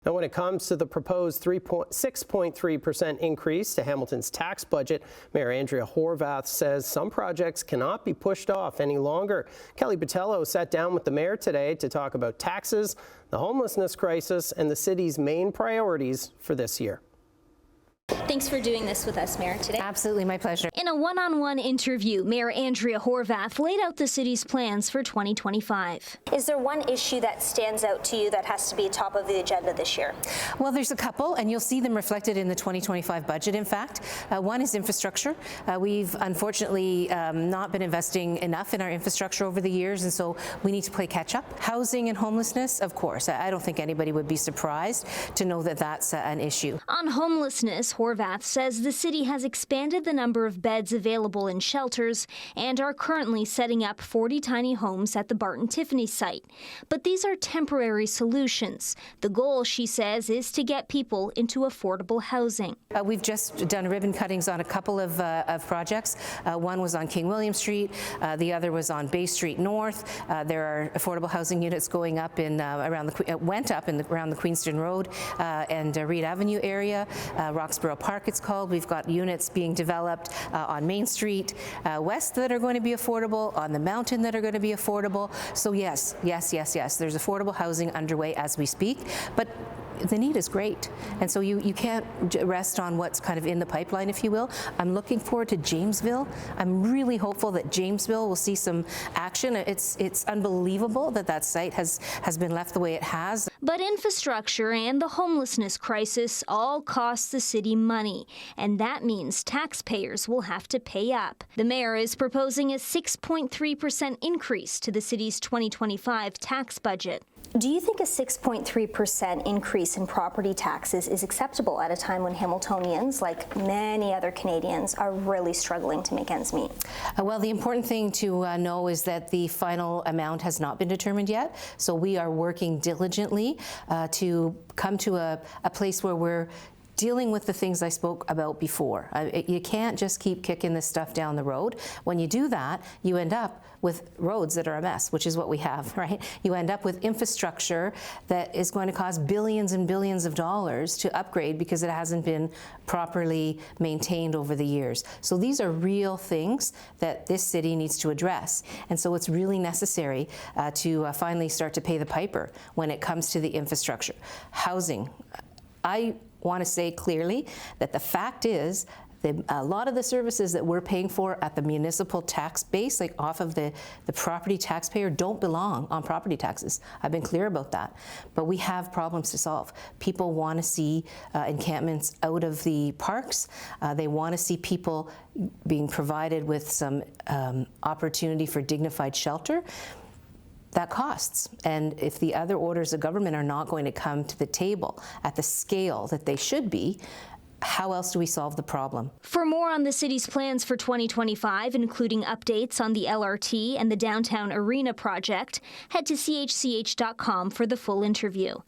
Now, when it comes to the proposed 6.3% increase to Hamilton's tax budget, Mayor Andrea Horwath says some projects cannot be pushed off any longer. Kelly Botelho sat down with the mayor today to talk about taxes, the homelessness crisis, and the city's main priorities for this year. Thanks for doing this with us, Mayor, today. Absolutely, my pleasure. In a one-on-one interview, Mayor Andrea Horwath laid out the city's plans for 2025. Is there one issue that stands out to you that has to be top of the agenda this year? Well, there's a couple, and you'll see them reflected in the 2025 budget, in fact. One is infrastructure. We've unfortunately not been investing enough in our infrastructure over the years, and so we need to play catch-up. Housing and homelessness, of course. I don't think anybody would be surprised to know that that's an issue. On homelessness, Horwath says the city has expanded the number of beds available in shelters and are currently setting up 40 tiny homes at the Barton Tiffany site. But these are temporary solutions. The goal, she says, is to get people into affordable housing. We've just done ribbon cuttings on a couple of projects. One was on King William Street. The other was on Bay Street North. There are affordable housing units going up around the Queenston Road and Reed Avenue area. Roxborough Park, it's called. We've got units being developed on Main Street West that are going to be affordable, on the mountain that are going to be affordable. So yes, there's affordable housing underway as we speak, but the need is great, and so you can't rest on what's kind of in the pipeline, if you will. I'm looking forward to Jamesville. I'm really hopeful that Jamesville will see some action. It's unbelievable that site has been left the way it has. But infrastructure and the homelessness crisis all cost the city money, and that means taxpayers will have to pay up. The mayor is proposing a 6.3% increase to the city's 2025 tax budget. Do you think a 6.3% increase in property taxes is acceptable at a time when Hamiltonians, like many other Canadians, are really struggling to make ends meet? Well, the important thing to know is that the final amount has not been determined yet, so we are working diligently to come to a place where we're dealing with the things I spoke about before. You can't just keep kicking this stuff down the road. When you do that, you end up with roads that are a mess, which is what we have, right? You end up with infrastructure that is going to cost billions and billions of dollars to upgrade because it hasn't been properly maintained over the years. So these are real things that this city needs to address. And so it's really necessary to finally start to pay the piper when it comes to the infrastructure. Housing. I want to say clearly that the fact is a lot of the services that we're paying for at the municipal tax base, like off of the property taxpayer, don't belong on property taxes. I've been clear about that. But we have problems to solve. People want to see encampments out of the parks. They want to see people being provided with some opportunity for dignified shelter. That costs. And if the other orders of government are not going to come to the table at the scale that they should be, how else do we solve the problem? For more on the city's plans for 2025, including updates on the LRT and the Downtown Arena project, head to chch.com for the full interview.